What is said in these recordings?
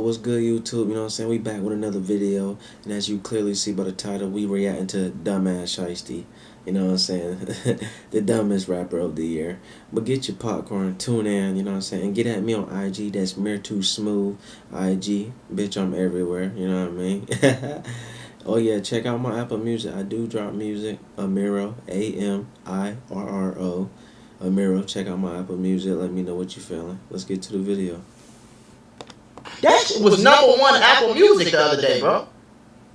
What's good, YouTube? You know what I'm saying? We back with another video, and as you clearly see by the title, we reacting to dumbass Shiesty. You know what I'm saying? The dumbest rapper of the year. But get your popcorn, tune in, you know what I'm saying? And get at me on IG, that's Mir2Smooth IG. Bitch, I'm everywhere, you know what I mean? Oh yeah, check out my Apple Music. I do drop music. Amirro, Amirro. Amirro, check out my Apple Music. Let me know what you're feeling. Let's get to the video. That shit was #1 Apple Music the other day, bro.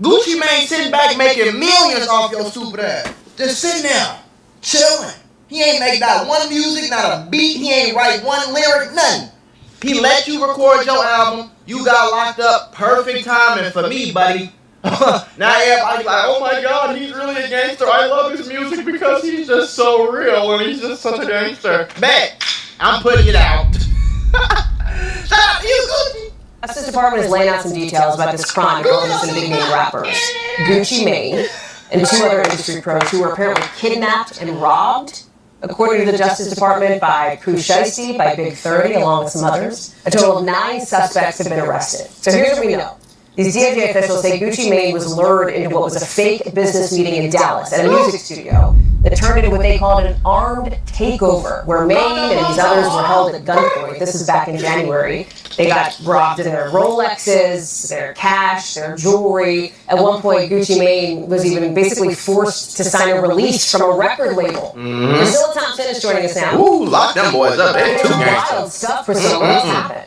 Gucci Mane sitting back making millions off your stupid ass. Just sitting there, chilling. He ain't make not one music, not a beat. He ain't write one lyric, nothing. He let you record your album. You got locked up. Perfect timing for me, buddy. Now everybody's like, oh my God, he's really a gangster. I love his music because he's just so real and he's just such a gangster. Bet, I'm putting it out. Shout out to you, Gucci. Justice Department is laying out some details about this crime involving some big name rappers, Gucci Mane, and 2 other industry pros who were apparently kidnapped and robbed, according to the Justice Department, by Pooh, Shiesty, by Big 30, along with some others. A total of 9 suspects have been arrested. So here's what we know. These DOJ officials say Gucci Mane was lured into what was a fake business meeting in Dallas at a music studio that turned into what they called an armed takeover, where Mane and these others were held at gunpoint. This is back in January. They got robbed of their Rolexes, their cash, their jewelry. At one point, Gucci Mane was even basically forced to sign a release from a record label. Priscilla Thompson is joining us now. Ooh, lock them boys up. They too gangster. Wild stuff, Priscilla. What's happened?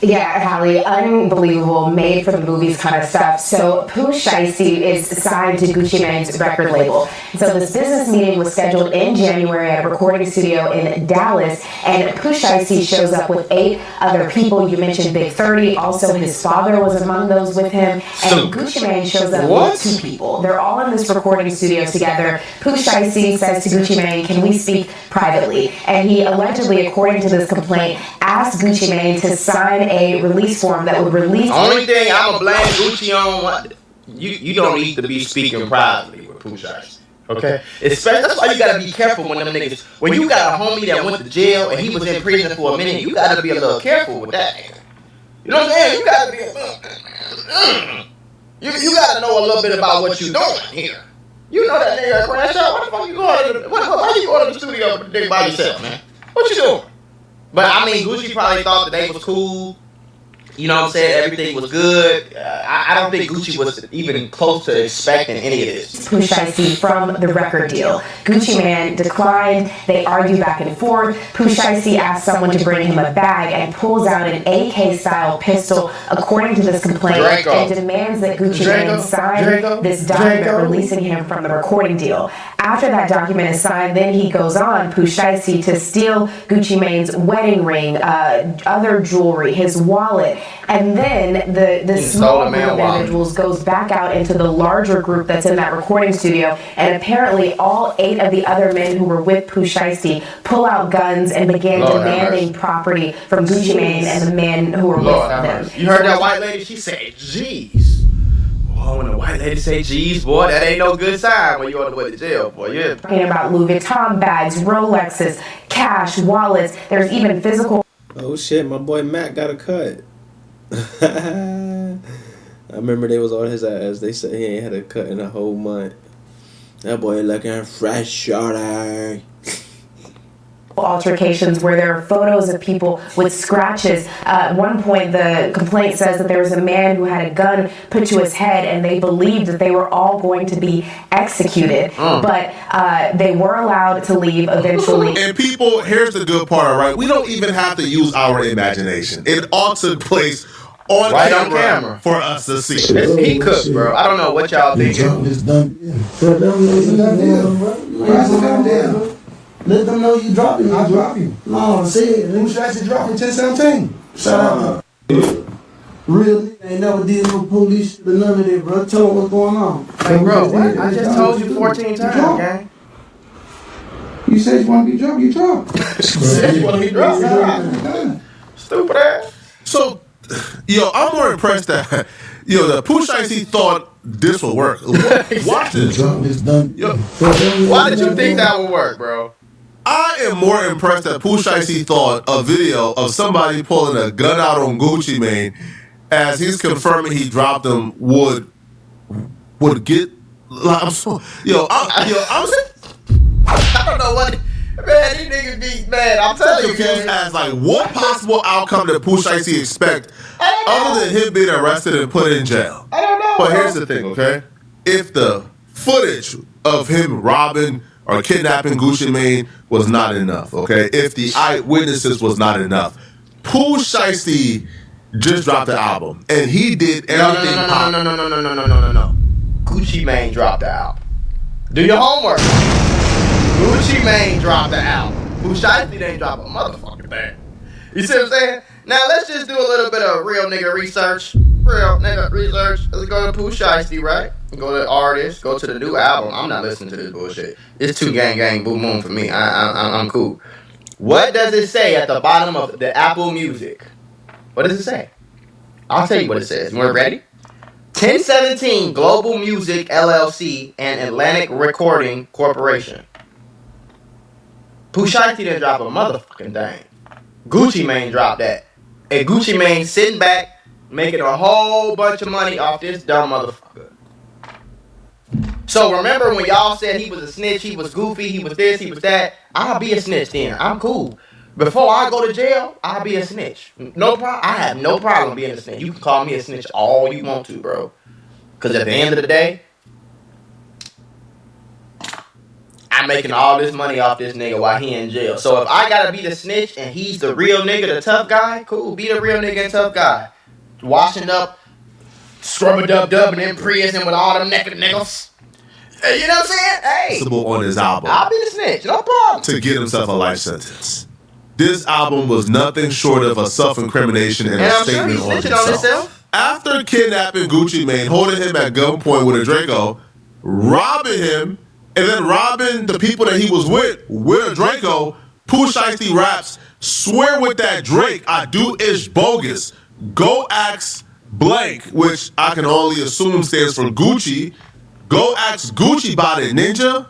Yeah, Hallie, unbelievable, made for the movies kind of stuff. So Pooh, Shiesty is signed to Gucci Mane's record label. So this business meeting was scheduled in January at a recording studio in Dallas, and Pooh, Shiesty shows up with 8 other people. You mentioned Big 30, also his father was among those with him, and Gucci Mane shows up with 2 people. They're all in this recording studio together. Pooh, Shiesty says to Gucci Mane, "Can we speak privately?" And he allegedly, according to this complaint, asked Gucci Mane to sign a release form that would release. Only thing I'ma blame Gucci on, what you don't need to be speaking privately with Pooh Shiesty. Okay? Especially, that's why you gotta be careful when them niggas, when you got a homie that went to jail and he was in prison for a minute, you gotta be a little careful with that nigga. You know what I'm saying? You gotta be you gotta know a little bit about what you doing here. You know that nigga crash out. Why the fuck you going to the, why you going to the studio by yourself, man? What you doing? But I mean, Gucci probably thought that they was cool. You know what I'm saying? Everything was good. I don't think Gucci was even close to expecting any of this. Pooh Shiesty from the record deal. Gucci Mane declined. They argue back and forth. Pooh Shiesty asked someone to bring him a bag and pulls out an AK-style pistol, according to this complaint, and demands that Gucci Mane sign this document releasing him from the recording deal. After that document is signed, then he goes on, Pooh Shiesty, to steal Gucci Mane's wedding ring, other jewelry, his wallet. And then the small group of individuals goes back out into the larger group that's in that recording studio, and apparently all 8 of the other men who were with Pooh Shiesty pull out guns and began demanding property from Gucci Mane and the men who were with them. You heard that white lady? She said, "Jeez." Oh, when the white lady say "Jeez," boy, that ain't no good sign when you're on the way to jail, boy. Yeah. Talking about Louis Vuitton bags, Rolexes, cash, wallets. There's even physical. Oh shit, my boy Matt got a cut. I remember they was on his ass. They said he ain't had a cut in a whole month. That boy looking fresh, shorty. Altercations where there are photos of people with scratches. At one point, the complaint says that there was a man who had a gun put to his head, and they believed that they were all going to be executed. But they were allowed to leave eventually. And people, here's the good part, right? We don't even have to use our imagination. It all took place on camera for us to see. He cooked, bro. I don't know what y'all thinking. It's done. Let them know you dropping me. I drop you. No, say it. Let me try to drop in 1017. Shut up. Really? Ain't never did no police shit or none of that, bro. Tell them what's going on. Hey, bro, what? I just told you 14 times, gang. You said you want to be dropped, you dropped. You said you want to be dropped. Stupid ass. So, yo, I'm more impressed that, the Pooh Shiesty thought this would work. Watch this. It's done. Yo, why did you think that would work, bro? I am more impressed that Pooh Shiesty thought a video of somebody pulling a gun out on Gucci Mane as he's confirming he dropped him would get. Like, I'm I don't know what. Man, these niggas be mad. I'm telling you, confused as like what possible outcome did Pooh Shiesty expect other than him being arrested and put in jail? I don't know. But here's the thing, okay? If the footage of him robbing or kidnapping Gucci Mane was not enough, okay? If the eyewitnesses was not enough, Pooh Shiesty just dropped the album and he did everything. No. Gucci Mane dropped the album. Do your homework. Gucci Mane dropped the album. Pooh Shiesty didn't drop a motherfucking thing. You see what I'm saying? Now let's just do a little bit of real nigga research. Let's go to Pooh Shiesty, right? Go to the artist. Go to the new album. I'm not listening to this bullshit. It's too gang boom boom for me. I'm cool. What does it say at the bottom of the Apple Music? What does it say? I'll tell you what it says. You ready? 1017 Global Music LLC and Atlantic Recording Corporation. Pooh Shiesty didn't drop a motherfucking thing. Gucci Mane dropped that. And Gucci Mane sitting back making a whole bunch of money off this dumb motherfucker. So remember when y'all said he was a snitch, he was goofy, he was this, he was that? I'll be a snitch then. I'm cool. Before I go to jail, I'll be a snitch. No problem. I have no problem being a snitch. You can call me a snitch all you want to, bro. Because at the end of the day, I'm making all this money off this nigga while he in jail. So if I gotta be the snitch and he's the real nigga, the tough guy, cool. Be the real nigga and tough guy. Washing up, scrub-a-dub-dubbing in prison with all them naked niggas. You know what I'm saying? Hey. On his album. I'll be the snitch. No problem. To get himself a life sentence. This album was nothing short of a self-incrimination and a statement on himself. After kidnapping Gucci Mane, holding him at gunpoint with a Draco, robbing him, and then robbing the people that he was with a Draco, Pooh Shiesty raps, swear with that Drake, I do ish bogus. Go ask blank, which I can only assume stands for Gucci. Go ask Gucci about it, ninja.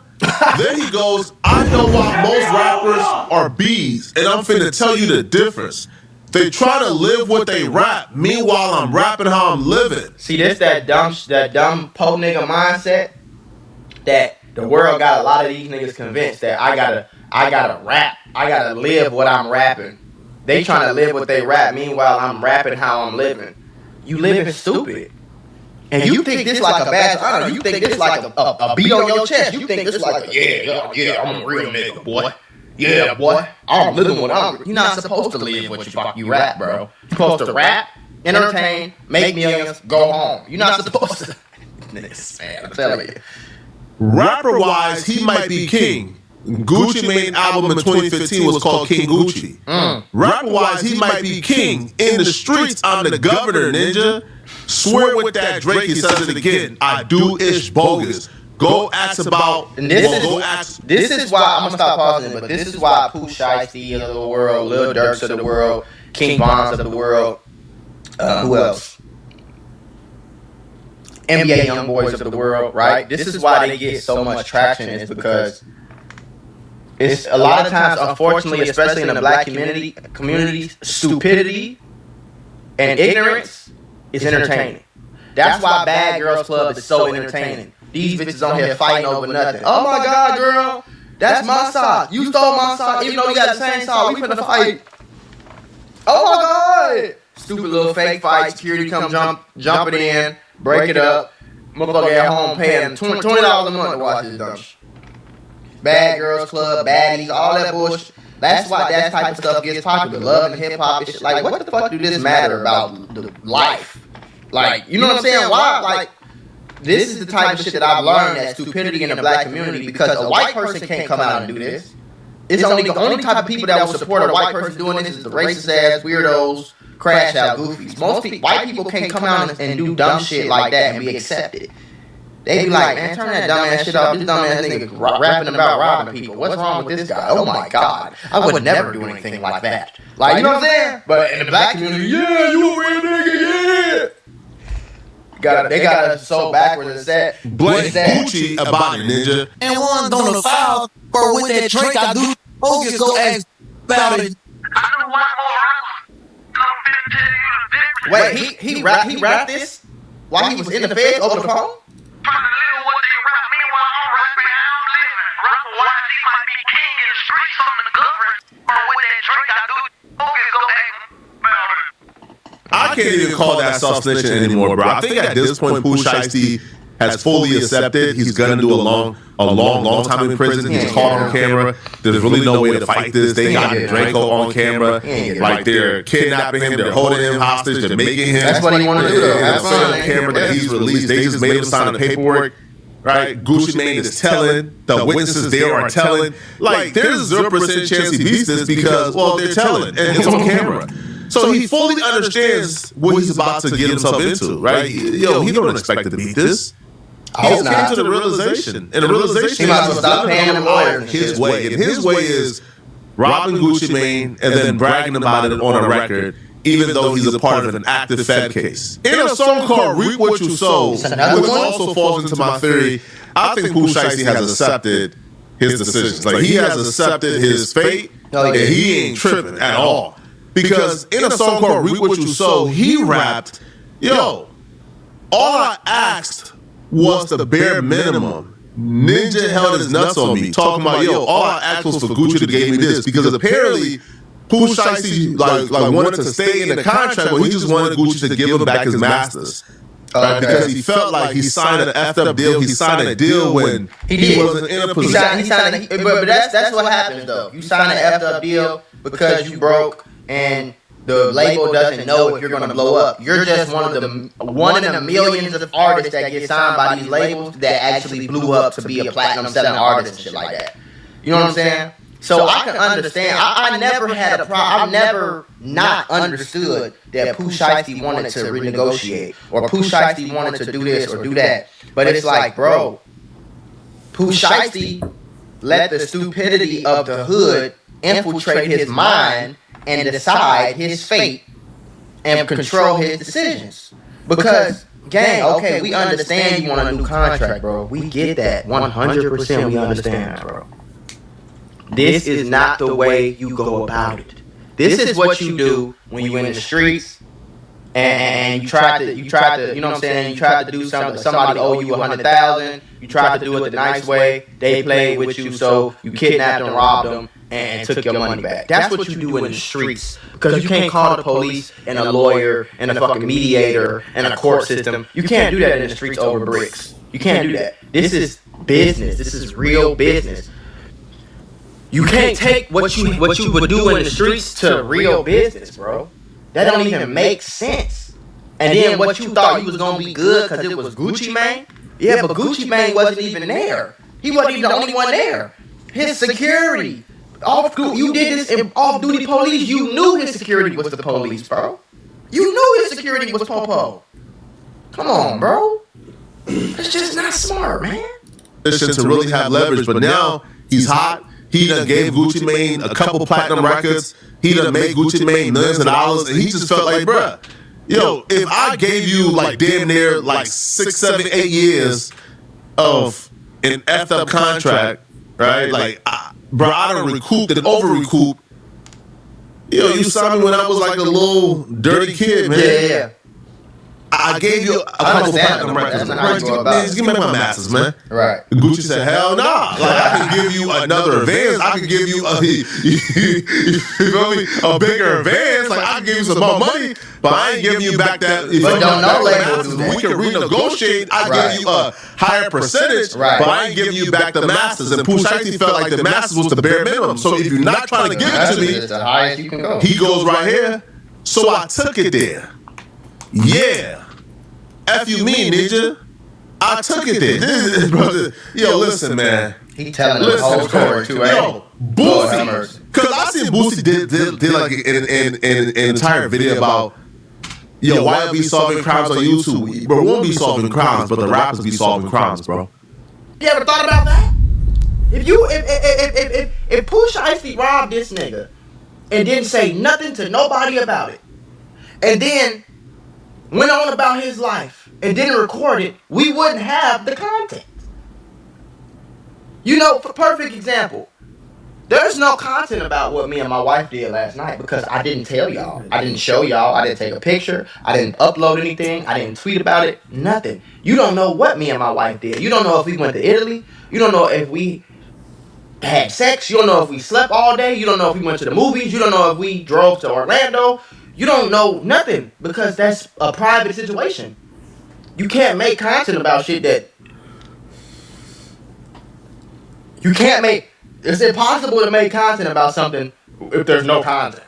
Then he goes, I know why most rappers are bees, and I'm finna tell you the difference. They try to live what they rap. Meanwhile, I'm rapping how I'm living. See, this that dumb po nigga mindset that the world got a lot of these niggas convinced that I gotta rap. I gotta live what I'm rapping. They trying to live what they rap. Meanwhile, I'm rapping how I'm living. You living stupid. And you think this like a badge of honor. You think this like a beat on your chest. You think this like yeah, I'm a real nigga, boy. Yeah, boy. I'm living what I'm. You're not supposed to live what you rap, bro. You're supposed to rap, entertain, make millions, go home. You're not supposed to. Niggas, man, I'm telling you. Rapper-wise, he might be king. Gucci Mane album in 2015 was called King Gucci. Rapper-wise, he might be king. In the streets, I'm the governor, ninja. Swear with that Drake, he says it again. I do ish bogus. Go ask about. And this is why I'm gonna stop pausing. But this is why Pooh Shiesty of the world, Lil Durks of the world, King Bonds of the world, who else? NBA Young Boys of the world, right? This is why they get so much traction. Is because it's a lot of times, unfortunately, especially in the black community, stupidity and ignorance is entertaining. That's why Bad Girls Club is so entertaining. These bitches on here fighting over nothing. Oh my God, girl, that's my sock. You stole my sock, even though we got the same sock. We finna fight. Oh my God! Stupid little fake fight. Security come jump it in, break it up. Motherfucker at home paying $20 a month to watch this dumb shit. Bad Girls Club, baddies, all that bullshit. That's why that type of stuff gets popular. Love and hip hop and shit. Like, what the fuck do this matter about the life? Like, you know what I'm saying? Why? Like, this is the type of shit that I've learned that stupidity in the black community, because a white person can't come out and do this. It's only the only type of people that will support a white person doing this is the racist ass weirdos, crash out goofies. Most people, white people can't come out and do dumb shit like that and be accepted. They be like, man, turn that dumb ass shit off. This dumb ass nigga rapping about robbing people. What's wrong with this guy? Oh my God. I would never do anything like that. Like, you know what I'm saying? But in the black community, yeah, you a real nigga, yeah. They got us so backwards and sad. Blame Gucci about it, ninja. And one's gonna foul, or with that Drake I do. Focus, go ask about it. Wait, he rapped this while he was in the feds over the phone? I can't even call that self-snitching anymore, bro. I think at this point, Pooh Shiesty has fully accepted he's gonna do a long time in prison. He's caught on camera. There's really no way to fight this. They got Draco on camera. Like, they're kidnapping him, they're holding him hostage, they're making him. That's what he wanted to do, though. Have fun. On camera that he's released. They just made him sign the paperwork. Right? Gucci Mane is telling. The witnesses there are telling. Like, there's a 0% chance he beats this because, well, they're telling. And it's on camera. So he fully understands what he's about to get himself into, right? Yo, he don't expect to beat this. He just came to the realization. And the realization he might as well stop paying them lawyers. His way. And his way is robbing Gucci Mane and then bragging about it on a record, even though he's a part of an active Fed case. In a song called Reap What You Sow, which also falls into my theory, I think Pooh Shiesty has accepted his decisions. Like, he has accepted his fate, and he ain't tripping at all. Because in a song called Reap What You Sow, he rapped, yo, all I asked was the bare minimum. Ninja held his nuts on me, talking about, yo, all I asked was for Gucci to give me this. Because apparently, Pooh Shiesty like wanted to stay in the contract, but he just wanted Gucci to give him back his masters. Right? Because he felt like he signed an effed up deal. He signed a deal when he wasn't in a position. But that's what happens, though. You sign an effed up deal because you broke, and the label doesn't know if you're going to blow up. You're just one in a millions of artists that get signed by these labels that actually blew up to be a platinum selling artist and shit like that. You know what I'm saying? So I can understand. I never had a problem. I've never not understood that Pooh Shiesty wanted to renegotiate or Pooh Shiesty wanted to do this or do that. But it's like, bro, Pooh Shiesty let the stupidity of the hood infiltrate his mind and decide his fate and control his decisions. Because, gang, okay, we understand you want a new contract, bro. We get that. 100% we understand that, bro. This is not the way you go about it. This is what you do when you in the streets and you try to, you know what I'm saying, you try to do something, somebody owe you 100,000, you try to do it the nice way, they played with you, so you kidnapped and robbed them and took your money back. That's what you do in the streets. Because you can't call the police and a lawyer and a fucking mediator and a court system. You can't do that in the streets over bricks. You can't do that. This is business. This is real business. You can't take what you would do in the streets to real business, bro. That don't even make sense. And then what you thought you was gonna be good because it was Gucci Mane? Yeah, but Gucci Mane wasn't even there. He wasn't even the only one there. His security. You did this in off-duty police. You knew his security was the police, bro. You knew his security was Popo. Come on, bro. It's just not smart, man. To really have leverage, but now he's hot. He done gave Gucci Mane a couple platinum records. He done made Gucci Mane millions of dollars, and he just felt like, bruh, yo, if I gave you like damn near like 6, 7, 8 years of an effed up contract, right? Like, bro, I done recouped and over recouped. Yo, you saw me when I was like a little dirty kid, man. Yeah. I gave you a couple platinum records. Man, give me my masters, man. Right. Gucci said, hell nah. Like, I can give you another advance. I can give you a bigger advance. Like, I can give you some more money, but I ain't giving you back that. But don't know labels. We can renegotiate. I give you a higher percentage, but I ain't giving you back the masters. And Pooh Shiesty felt like the masters was the bare minimum. So if you're not trying to give it to me, it's the highest you can go. He goes right here. So I took it there. Yeah. F you mean, ninja? I took it there. Brother, yo, listen, man. He telling the whole story too, right? Yo, Boosie. Because I seen Boosie did like an entire video about, yo, why are we solving crimes on YouTube? Bro, we won't be solving crimes, but the rappers be solving crimes, bro. You ever thought about that? If Pooh Shiesty robbed this nigga and didn't say nothing to nobody about it, and then went on about his life and didn't record it, we wouldn't have the content. You know, for perfect example, There's no content about what me and my wife did last night because I didn't tell y'all. I didn't show y'all. I didn't take a picture. I didn't upload anything. I didn't tweet about it. Nothing. You don't know what me and my wife did. You don't know if we went to Italy. You don't know if we had sex. You don't know if we slept all day. You don't know if we went to the movies. You don't know if we drove to Orlando. You don't know nothing because that's a private situation. You can't make content about shit that you can't make. It's impossible to make content about something if there's no content.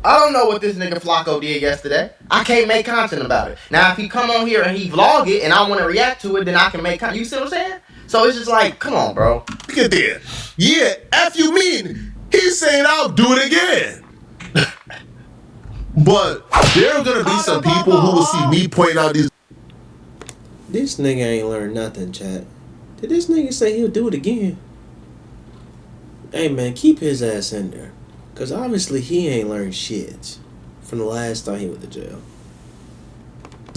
I don't know what this nigga Flacco did yesterday. I can't make content about it. Now, if he come on here and he vlog it and I want to react to it, then I can make content. You see what I'm saying? So it's just like, come on, bro. Look at that. Yeah, F you mean. He's saying I'll do it again. But there are going to be some people who will see me point out these. This nigga ain't learned nothing, chat. Did this nigga say he'll do it again? Hey man, keep his ass in there. Cause obviously he ain't learned shit from the last time he went to jail.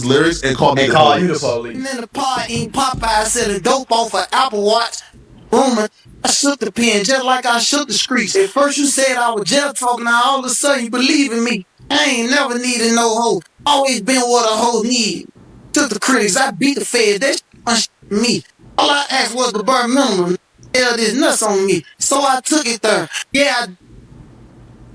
Lyrics and call me And the call you police. the police. And in the pod eating Popeye selling dope off of Apple Watch. Rumor, I shook the pen just like I shook the streets. At first you said I was jail talking, now all of a sudden you believe in me. I ain't never needed no hoe. Always been what a hoe need. Took the critics, I beat the feds, that shit me. All I asked was the bare minimum. Hell, this nuts on me. So I took it there. Yeah,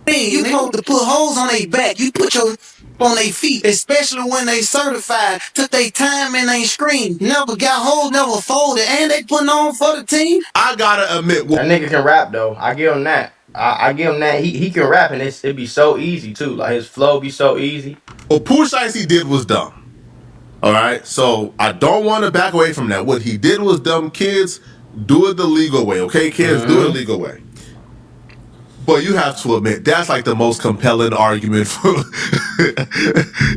you supposed to put hoes on their back. You put your on their feet, especially when they certified. Took their time and ain't screamed. Never got hoes, never folded, and they putting on for the team. I gotta admit, That nigga can rap though. I give him that. I give him that. He can rap and it be so easy too. Like his flow be so easy. what Pooh Shiesty did was dumb. Alright? So I don't want to back away from that. What he did was dumb. Kids, do it the legal way, okay? Kids, do it the legal way. But you have to admit, that's like the most compelling argument for.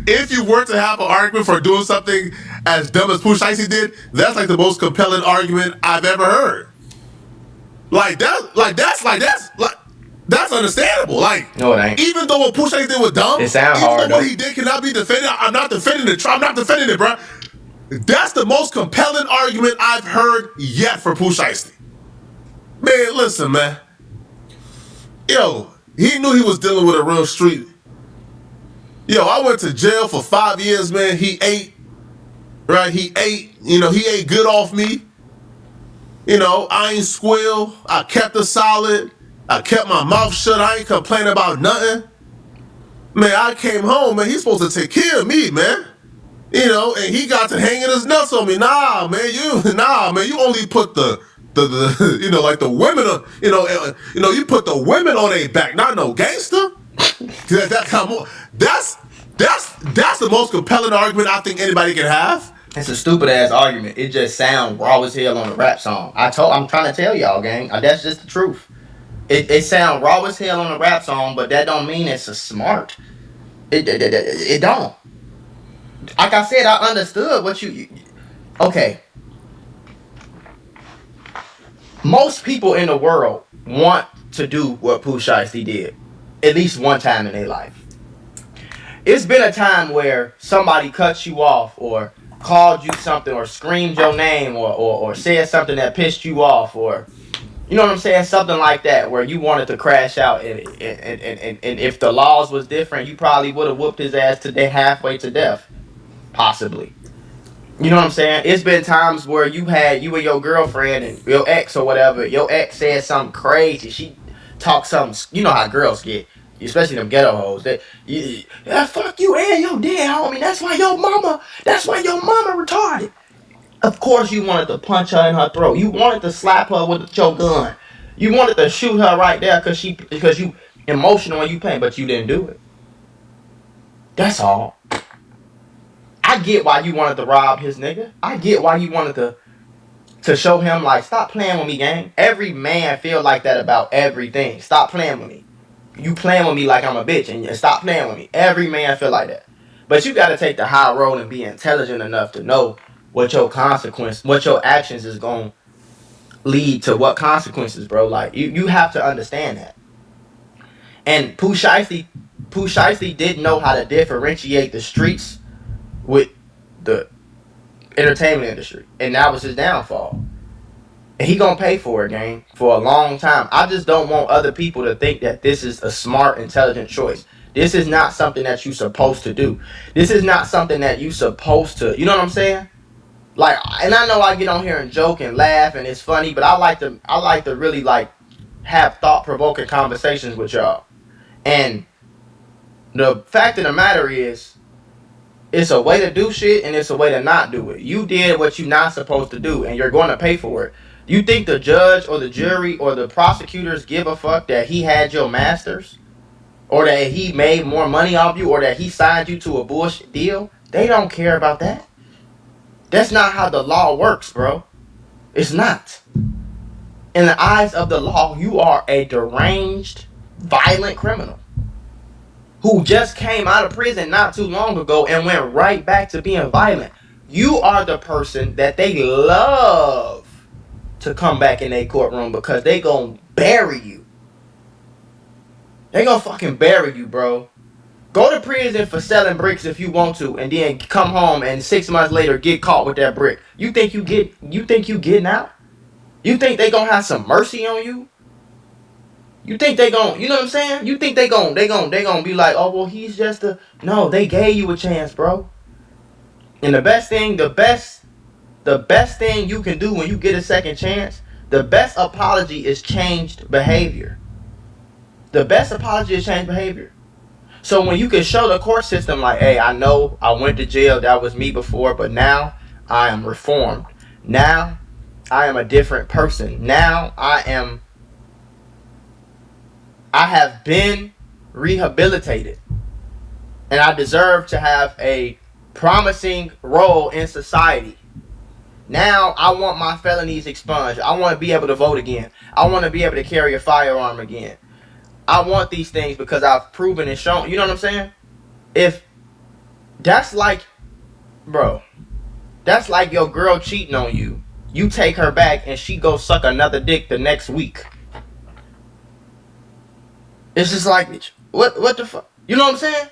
If you were to have an argument for doing something as dumb as Pooh Shiesty did, that's like the most compelling argument I've ever heard. That's understandable. Like, No, it ain't. even though what Pooh Shiesty did was dumb, It sound even hard, though what though. he did cannot be defended, I'm not defending it. I'm not defending it, bro. That's the most compelling argument I've heard yet for Pooh Shiesty. Man, listen, man. Yo, he knew he was dealing with a real street. Yo, I went to jail for 5 years, man. He ate, right? He ate good off me. You know, I ain't squeal. I kept it solid. I kept my mouth shut. I ain't complaining about nothing. Man, I came home, man. He's supposed to take care of me, man. You know, and he got to hanging his nuts on me. Nah, man, you only put the like the women on, you put the women on their back, not no gangster. That's the most compelling argument I think anybody can have. It's a stupid ass argument. It just sounds raw as hell on a rap song. I'm trying to tell y'all, gang. That's just the truth. It sounds raw as hell on a rap song, but that don't mean it's a smart. It don't. Like I said, I understood what you. Okay. Most people in the world want to do what Pooh Shiesty did, at least one time in their life. It's been a time where somebody cut you off or called you something or screamed your name or said something that pissed you off or, you know what I'm saying, something like that where you wanted to crash out and if the laws was different, you probably would have whooped his ass halfway to death, possibly. You know what I'm saying? It's been times where you and your girlfriend and your ex or whatever, your ex said something crazy. She talked something, you know how girls get, especially them ghetto hoes. Fuck you and your dad, homie. That's why your mama retarded. Of course you wanted to punch her in her throat. You wanted to slap her with your gun. You wanted to shoot her right there because you emotional and you pain, but you didn't do it. That's all. I get why you wanted to rob his nigga. I get why you wanted to show him like, stop playing with me, gang. Every man feel like that about everything. Stop playing with me. You playing with me like I'm a bitch and stop playing with me. Every man feel like that. But you got to take the high road and be intelligent enough to know what your actions is going to lead to what consequences, bro. Like, you have to understand that. And Pooh Shiesty didn't know how to differentiate the streets with the entertainment industry. And that was his downfall. And he gonna pay for it, gang, for a long time. I just don't want other people to think that this is a smart, intelligent choice. This is not something that you're supposed to do. This is not something that you're supposed to. You know what I'm saying? Like, and I know I get on here and joke and laugh and it's funny, but I like to really like have thought-provoking conversations with y'all. And the fact of the matter is, it's a way to do shit and it's a way to not do it. You did what you're not supposed to do and you're going to pay for it. You think the judge or the jury or the prosecutors give a fuck that he had your masters? Or that he made more money off you? Or that he signed you to a bullshit deal? They don't care about that. That's not how the law works, bro. It's not. In the eyes of the law, you are a deranged, violent criminal who just came out of prison not too long ago and went right back to being violent. You are the person that they love to come back in their courtroom because they gonna bury you. They gonna fucking bury you, bro. Go to prison for selling bricks if you want to, and then come home and 6 months later get caught with that brick. You think you getting out? You think they gonna have some mercy on you? You think they gonna, you know what I'm saying? You think they gonna be like, oh well, he's just a, no, they gave you a chance, bro. And the best thing you can do when you get a second chance, the best apology is changed behavior. The best apology is changed behavior. So when you can show the court system like, hey, I know I went to jail, that was me before, but now I am reformed. Now I am a different person. Now I have been rehabilitated. And I deserve to have a promising role in society. Now I want my felonies expunged. I want to be able to vote again. I want to be able to carry a firearm again. I want these things because I've proven and shown. You know what I'm saying? If that's like, bro, that's like your girl cheating on you. You take her back and she go suck another dick the next week. It's just like, what the fuck? You know what I'm saying?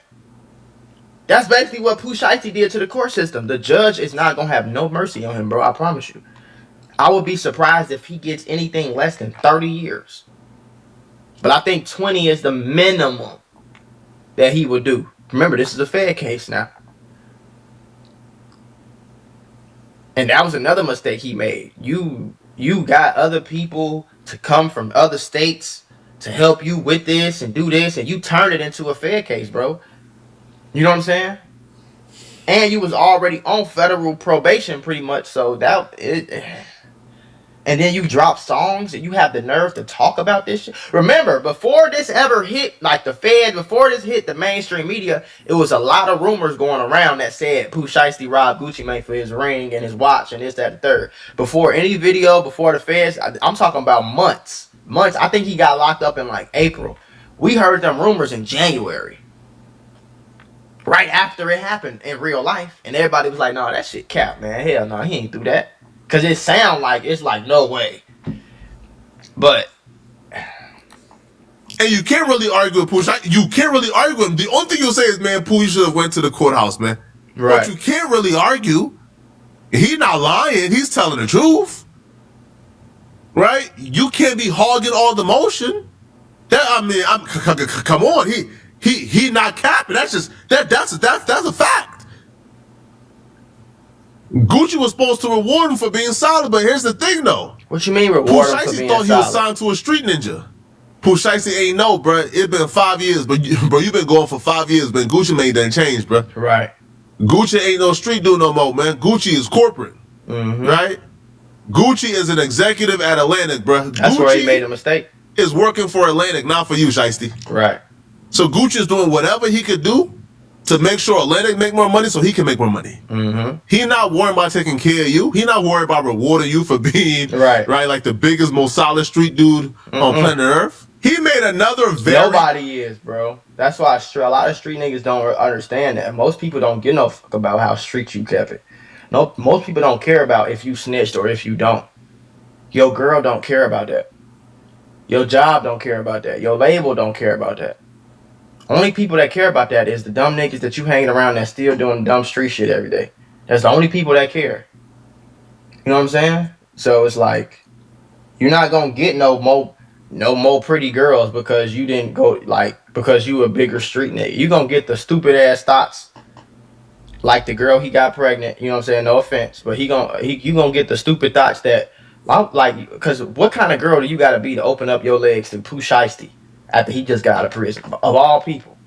That's basically what Pooh Shiesty did to the court system. The judge is not going to have no mercy on him, bro. I promise you. I would be surprised if he gets anything less than 30 years. But I think 20 is the minimum that he would do. Remember, this is a Fed case now. And that was another mistake he made. You got other people to come from other states to help you with this and do this, and you turn it into a Fed case, bro. You know what I'm saying? And you was already on federal probation pretty much, so and then you drop songs and you have the nerve to talk about this shit. Remember, before this ever hit, like the Fed, before this hit the mainstream media, it was a lot of rumors going around that said Pooh Shiesty robbed Gucci Mane for his ring and his watch and this, that, and the third. Before any video, before the Feds, I'm talking about months. I think he got locked up in like April. We heard them rumors in January. Right after it happened in real life. And everybody was like, no, that shit cap, man. Hell no, he ain't do that. Because it sound like, it's like, no way. But. And you can't really argue with Pooh. You can't really argue with him. The only thing you'll say is, man, Pooh, you should have went to the courthouse, man. Right. But you can't really argue. He's not lying. He's telling the truth. Right? You can't be hogging all the motion. Come on. He not capping. That's just that's a fact. Gucci was supposed to reward him for being solid, but here's the thing, though. What you mean reward Pooh him for Shiesty being thought solid? He was signed to a street ninja. Pooh Shiesty ain't know, bro. It been 5 years, but you been going for 5 years, but Gucci Mane done changed, bro. Right. Gucci ain't no street dude no more, man. Gucci is corporate, right? Gucci is an executive at Atlantic, bro. That's Gucci where he made a mistake. Is working for Atlantic, not for you, Shiesty. Right. So Gucci is doing whatever he could do to make sure Atlantic make more money so he can make more money. He not worried about taking care of you. He not worried about rewarding you for being right like the biggest, most solid street dude on planet Earth. He made another Nobody is, bro. That's why a lot of street niggas don't understand that. Most people don't give no fuck about how street you kept it. No, most people don't care about if you snitched or if you don't. Your girl don't care about that. Your job don't care about that. Your label don't care about that. Only people that care about that is the dumb niggas that you hanging around that still doing dumb street shit every day. That's the only people that care. You know what I'm saying? So it's like, You're not gonna get no more pretty girls because you didn't go because you a bigger street nigga. You gonna get the stupid ass thoughts. Like the girl he got pregnant, you know what I'm saying? No offense, but you gonna get the stupid thoughts that because what kind of girl do you gotta be to open up your legs to Pooh Shiesty after he just got out of prison of all people?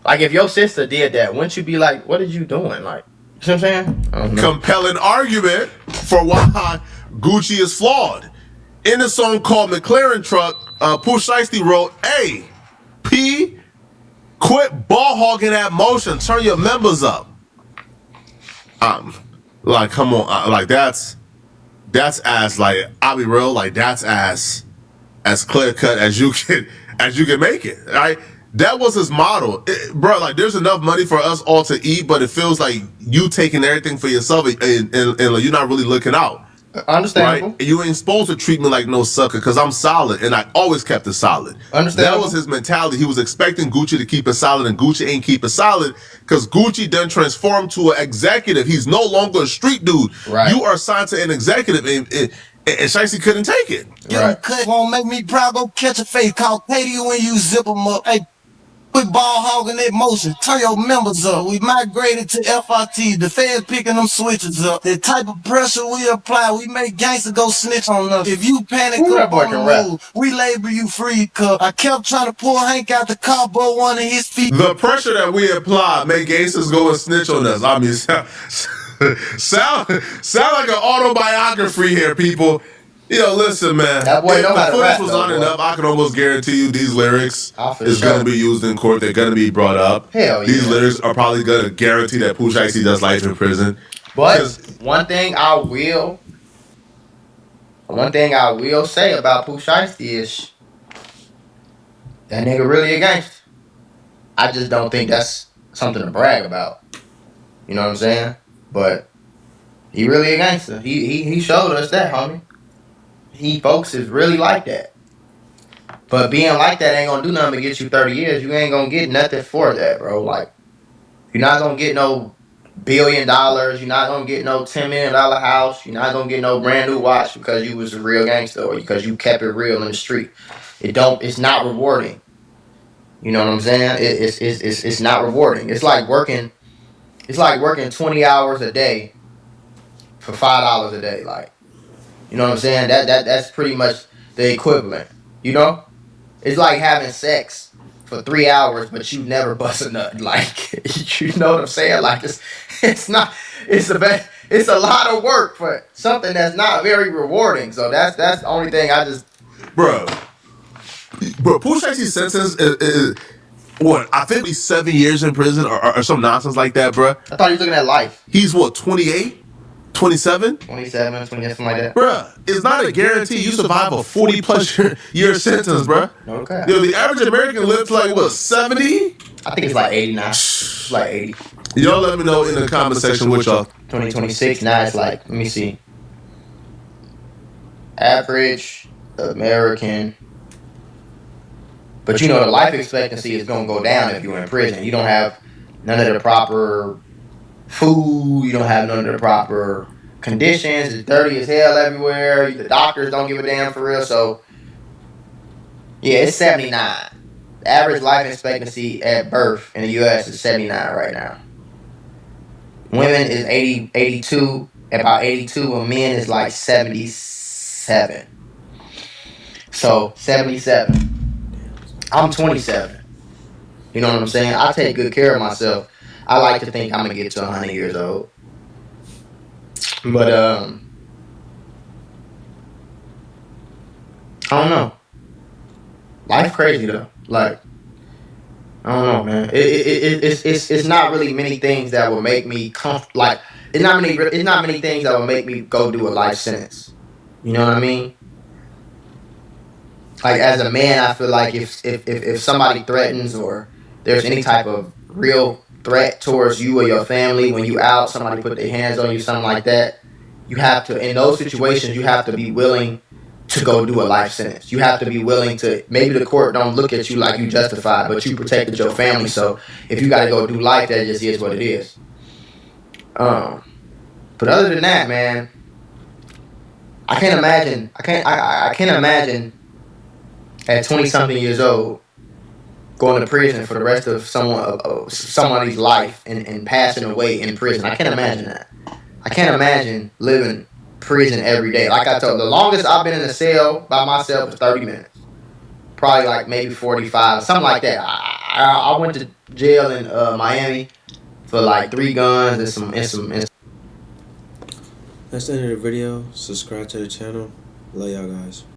Like if your sister did that, wouldn't you be like, what are you doing? Like, you know what I'm saying? I don't know. Compelling argument for why Gucci is flawed. In the song called McLaren Truck, Pooh Shiesty wrote, "Hey, P, quit ball hogging that motion. Turn your members up." Like, come on, like that's as like I'll be real, like that's as clear cut as you can make it. Right? That was his model, bro. Like, there's enough money for us all to eat, but it feels like you taking everything for yourself, and you're not really looking out. Understandable. Right? You ain't supposed to treat me like no sucker because I'm solid, and I always kept it solid. Understandable. That was his mentality. He was expecting Gucci to keep it solid, and Gucci ain't keep it solid because Gucci then transformed to an executive. He's no longer a street dude. Right. You are signed to an executive, and Shiesty couldn't take it. Get them cut, won't make me proud. Go catch a face. Call Katie when you zip them up. Hey, quit ball hogging that motion. Turn your members up. We migrated to FRT. The feds picking them switches up. The type of pressure we apply, we make gangsters go snitch on us. If you panic up on the road, we label you free, cuz. I kept trying to pull Hank out the car, but one of his feet. The pressure that we apply make gangsters go and snitch on us. I mean, sound like an autobiography here, people. Listen, man. That boy know how to the rap, footage was though, on boy. enough. I can almost guarantee you these lyrics is sure. going to be used in court. They're going to be brought up. Hell These yeah. lyrics are probably going to guarantee that Pooh Shiesty does life in prison. But one thing I will say about Pooh Shiesty is that nigga really a gangster. I just don't think that's something to brag about. You know what I'm saying? But he really a gangster. He showed us that, homie. Folks is really like that. But being like that ain't gonna do nothing but get you 30 years. You ain't gonna get nothing for that, bro. Like, you're not gonna get no $1 billion. You're not gonna get no $10 million house. You're not gonna get no brand new watch because you was a real gangster or because you kept it real in the street. It's not rewarding. You know what I'm saying? It's not rewarding. It's like working 20 hours a day for $5 a day. Like, you know what I'm saying? That's pretty much the equivalent. You know? It's like having sex for 3 hours, but you never bust a nut. Like, you know what I'm saying? Like, it's a lot of work for something that's not very rewarding. So that's the only thing I just. Bro, Pooh Shiesty's sentence is what? I think he's 7 years in prison or some nonsense like that, bro. I thought he was looking at life. He's what, 28? 27? 27, 20, something like that. Bruh, it's not a guarantee you survive a 40-plus year sentence, bruh. Okay. The average American lives like, what, 70? I think it's like 80 now. It's like 80. Y'all let me know in the comment section what y'all. 2026, now it's like, let me see. Average American. But the life expectancy is going to go down if you're in prison. You don't have none of the proper food. You don't have none of the proper conditions. It's dirty as hell everywhere. The doctors don't give a damn for real. So, yeah, it's 79. The average life expectancy at birth in the U.S. is 79 right now. Women is 82. About 82. And men is like 77. So, 77. I'm 27. You know what I'm saying? I take good care of myself. I like to think I'm going to get to 100 years old. But, I don't know. Life crazy, though. Like, I don't know, man. It's not really many things that will make me comfortable. Like, it's not many things that will make me go do a life sentence. You know what I mean? Like, as a man, I feel like if somebody threatens or there's any type of real threat towards you or your family when you out, somebody put their hands on you, something like that, you have to, in those situations, you have to be willing to go do a life sentence. You have to be willing to, maybe the court don't look at you like you justified, but you protected your family, so if you got to go do life, that just is what it is. But other than that, man, I can't imagine. I can't imagine at 20-something years old going to prison for the rest of somebody's life and passing away in prison. I can't imagine that. I can't imagine living prison every day. Like I told, the longest I've been in a cell by myself is 30 minutes. Probably like maybe 45, something like that. I went to jail in Miami for like 3 guns and some. That's the end of the video. Subscribe to the channel. Love y'all guys.